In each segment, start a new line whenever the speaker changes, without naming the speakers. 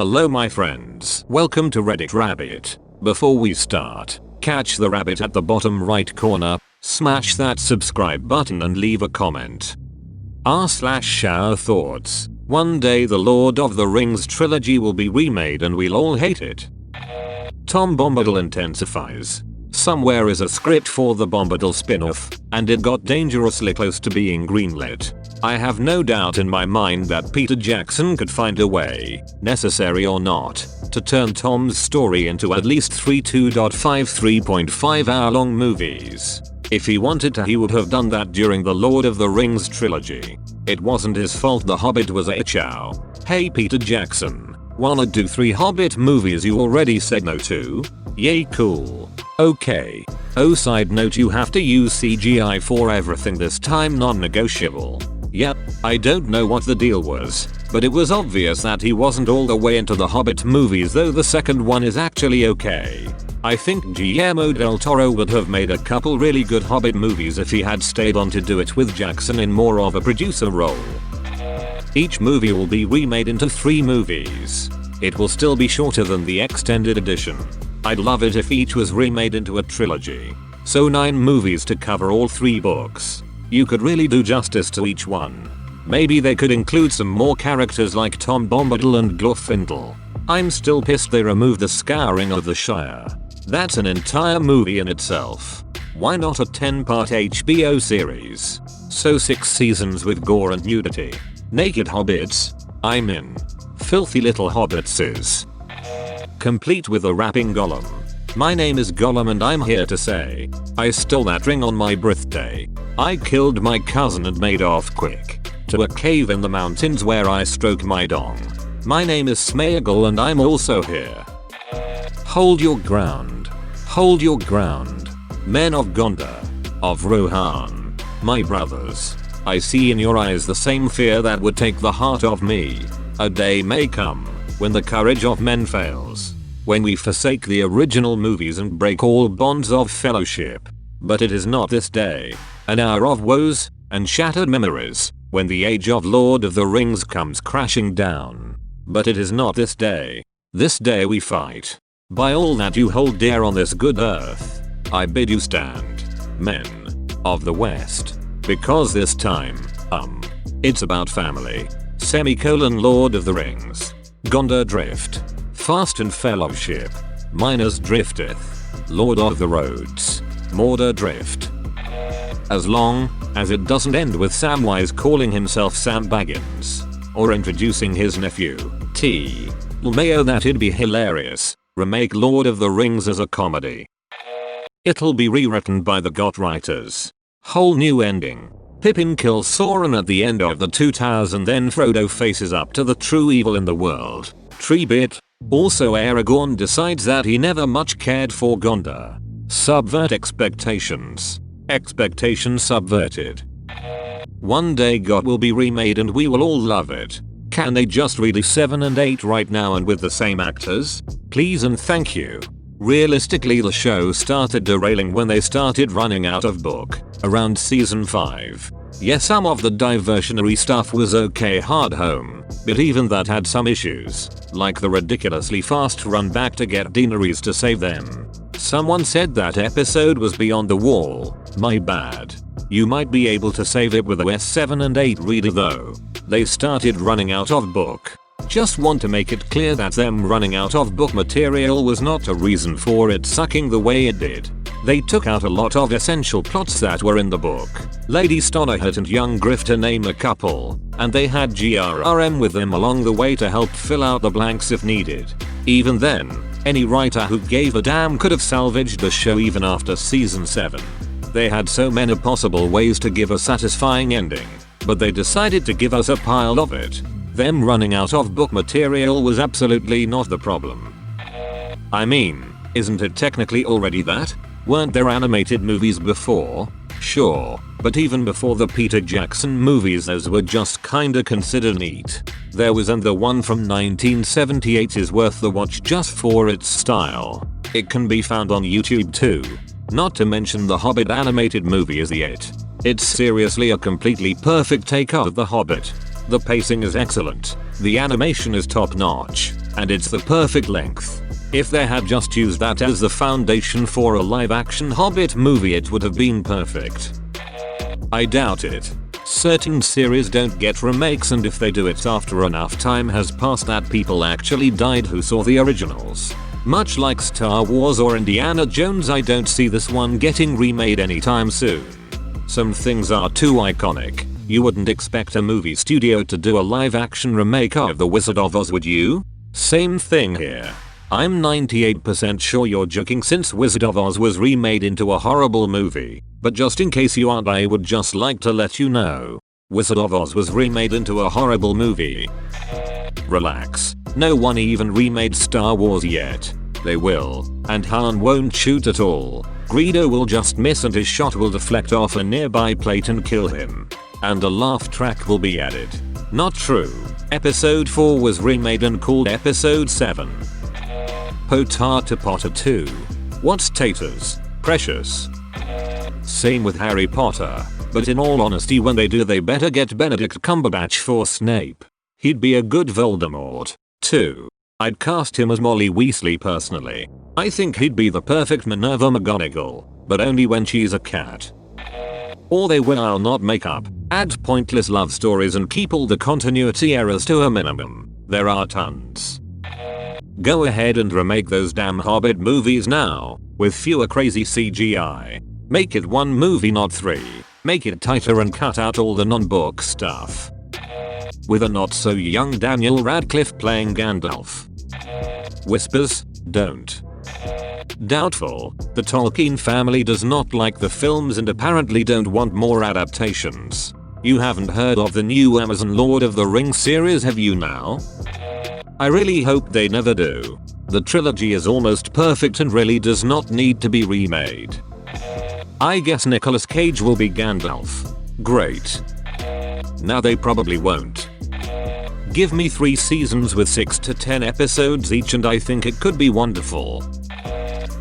Hello my friends. Welcome to Reddit Rabbit. Before we start, catch the rabbit at the bottom right corner, smash that subscribe button and leave a comment. r/Showerthoughts. One day the Lord of the Rings trilogy will be remade and we'll all hate it. Tom Bombadil intensifies. Somewhere is a script for the Bombadil spin-off, and it got dangerously close to being greenlit. I have no doubt in my mind that Peter Jackson could find a way, necessary or not, to turn Tom's story into at least 3 2.5 3.5 hour long movies. If he wanted to, he would have done that during the Lord of the Rings trilogy. It wasn't his fault The Hobbit was a chow. Hey Peter Jackson, wanna do 3 Hobbit movies you already said no to? Yay, cool. Okay. Oh, side note, you have to use CGI for everything this time, non-negotiable. Yep, I don't know what the deal was, but it was obvious that he wasn't all the way into the Hobbit movies, though the second one is actually okay. I think Guillermo del Toro would have made a couple really good Hobbit movies if he had stayed on to do it with Jackson in more of a producer role. Each movie will be remade into 3 movies. It will still be shorter than the extended edition. I'd love it if each was remade into a trilogy. So 9 movies to cover all 3 books. You could really do justice to each one. Maybe they could include some more characters like Tom Bombadil and Glorfindel. I'm still pissed they removed the Scouring of the Shire. That's an entire movie in itself. Why not a 10-part HBO series? So 6 seasons with gore and nudity. Naked hobbits? I'm in. Filthy little hobbitses. Complete with a rapping Gollum. My name is Gollum and I'm here to say, I stole that ring on my birthday. I killed my cousin and made off quick. To a cave in the mountains where I stroke my dong. My name is Smeagol and I'm also here. Hold your ground. Hold your ground. Men of Gondor. Of Rohan. My brothers. I see in your eyes the same fear that would take the heart of me. A day may come when the courage of men fails. When we forsake the original movies and break all bonds of fellowship. But it is not this day. An hour of woes and shattered memories when the age of Lord of the Rings comes crashing down. But it is not this day. This day we fight. By all that you hold dear on this good earth, I bid you stand. Men of the West. Because this time, it's about family. Lord of the Rings. Gondor Drift. Fast and Fellowship. Minas Drifteth. Lord of the Roads. Mordor Drift. As long as it doesn't end with Samwise calling himself Sam Baggins. Or introducing his nephew, T. Mayo, that'd be hilarious. Remake Lord of the Rings as a comedy. It'll be rewritten by the GOT writers. Whole new ending. Pippin kills Sauron at the end of the Two Towers and then Frodo faces up to the true evil in the world. Tree bit. Also Aragorn decides that he never much cared for Gondor. Subvert expectations. Expectations subverted. One day GOT will be remade and we will all love it. Can they just release 7 and 8 right now and with the same actors? Please and thank you. Realistically, the show started derailing when they started running out of book, around season 5. Yes, some of the diversionary stuff was okay hard home, but even that had some issues, like the ridiculously fast run back to get Daenerys to save them. Someone said that episode was beyond the wall. My bad. You might be able to save it with OS 7 and 8 reader though. They started running out of book. Just want to make it clear that them running out of book material was not a reason for it sucking the way it did. They took out a lot of essential plots that were in the book. Lady Stoneheart and young Griff to name a couple, and they had GRRM with them along the way to help fill out the blanks if needed. Even then, any writer who gave a damn could have salvaged the show even after season 7. They had so many possible ways to give a satisfying ending, but they decided to give us a pile of it. Them running out of book material was absolutely not the problem. I mean, isn't it technically already that? Weren't there animated movies before? Sure, but even before the Peter Jackson movies those were just kinda considered neat. There was and the one from 1978 is worth the watch just for its style. It can be found on YouTube too. Not to mention the Hobbit animated movie is it. It's seriously a completely perfect take of The Hobbit. The pacing is excellent. The animation is top notch. and it's the perfect length. If they had just used that as the foundation for a live action Hobbit movie, it would have been perfect. I doubt it. Certain series don't get remakes, and if they do it after enough time has passed that people actually died who saw the originals. Much like Star Wars or Indiana Jones, I don't see this one getting remade anytime soon. Some things are too iconic. You wouldn't expect a movie studio to do a live action remake of The Wizard of Oz, would you? Same thing here. I'm 98% sure you're joking, since Wizard of Oz was remade into a horrible movie. But just in case you aren't, I would just like to let you know. Wizard of Oz was remade into a horrible movie. Relax. No one even remade Star Wars yet. They will. And Han won't shoot at all. Greedo will just miss and his shot will deflect off a nearby plate and kill him. And a laugh track will be added. Not true. Episode 4 was remade and called Episode 7. Potato Potter 2. What's taters? Precious. Same with Harry Potter. But in all honesty, when they do, they better get Benedict Cumberbatch for Snape. He'd be a good Voldemort. 2. I'd cast him as Molly Weasley personally. I think he'd be the perfect Minerva McGonagall, but only when she's a cat. Or they will not make up, add pointless love stories and keep all the continuity errors to a minimum. There are tons. Go ahead and remake those damn Hobbit movies now, with fewer crazy CGI. Make it one movie, not 3. Make it tighter and cut out all the non-book stuff. With a not so young Daniel Radcliffe playing Gandalf. Whispers, don't. Doubtful. The Tolkien family does not like the films and apparently don't want more adaptations. You haven't heard of the new Amazon Lord of the Rings series, have you now? I really hope they never do. The trilogy is almost perfect and really does not need to be remade. I guess Nicolas Cage will be Gandalf. Great. Now they probably won't. Give me 3 seasons with 6 to 10 episodes each and I think it could be wonderful.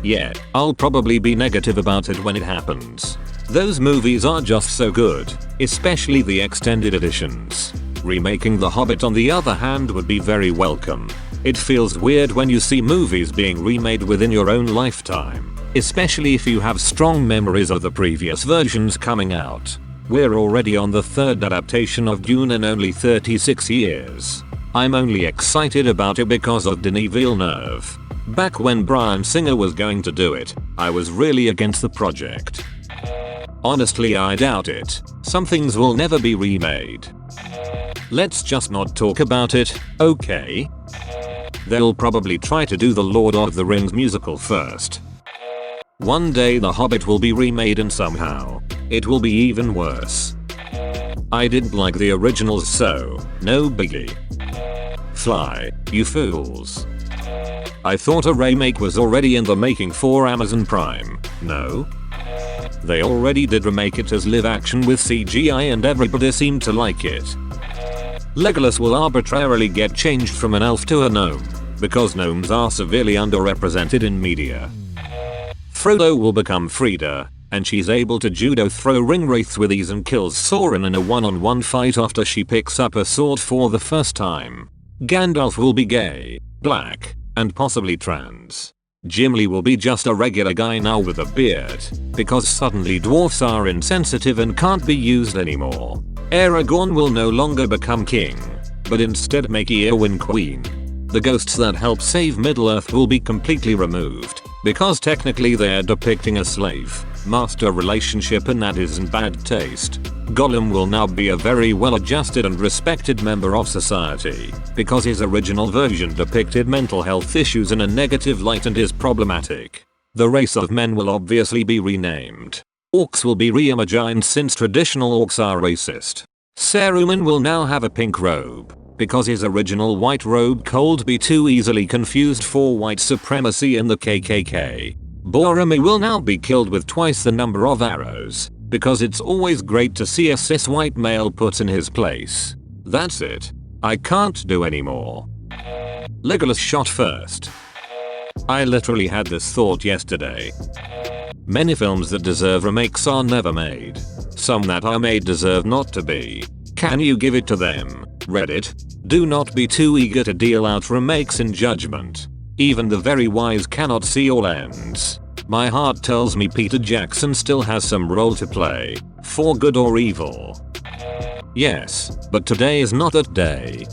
Yeah, I'll probably be negative about it when it happens. Those movies are just so good, especially the extended editions. Remaking The Hobbit on the other hand would be very welcome. It feels weird when you see movies being remade within your own lifetime, especially if you have strong memories of the previous versions coming out. We're already on the 3rd adaptation of Dune in only 36 years. I'm only excited about it because of Denis Villeneuve. Back when Bryan Singer was going to do it, I was really against the project. Honestly, I doubt it. Some things will never be remade. Let's just not talk about it, okay? They'll probably try to do the Lord of the Rings musical first. One day The Hobbit will be remade and somehow it will be even worse. I didn't like the originals, so no biggie. Fly, you fools. I thought a remake was already in the making for Amazon Prime. No? They already did remake it as live action with CGI and everybody seemed to like it. Legolas will arbitrarily get changed from an elf to a gnome, because gnomes are severely underrepresented in media. Frodo will become Frida, and she's able to judo throw ringwraiths with ease and kills Sauron in a one-on-one fight after she picks up a sword for the first time. Gandalf will be gay, black, and possibly trans. Gimli will be just a regular guy now with a beard, because suddenly dwarfs are insensitive and can't be used anymore. Aragorn will no longer become king, but instead make Eowyn queen. The ghosts that help save Middle-earth will be completely removed, because technically they're depicting a slave-master relationship and that isn't bad taste. Gollum will now be a very well-adjusted and respected member of society, because his original version depicted mental health issues in a negative light and is problematic. The race of men will obviously be renamed. Orcs will be reimagined since traditional orcs are racist. Saruman will now have a pink robe, because his original white robe could be too easily confused for white supremacy in the KKK. Boromir will now be killed with twice the number of arrows, because it's always great to see a cis white male put in his place. That's it. I can't do anymore. Legolas shot first. I literally had this thought yesterday. Many films that deserve remakes are never made. Some that are made deserve not to be. Can you give it to them, Reddit? Do not be too eager to deal out remakes in judgment. Even the very wise cannot see all ends. My heart tells me Peter Jackson still has some role to play, for good or evil. Yes, but today is not that day.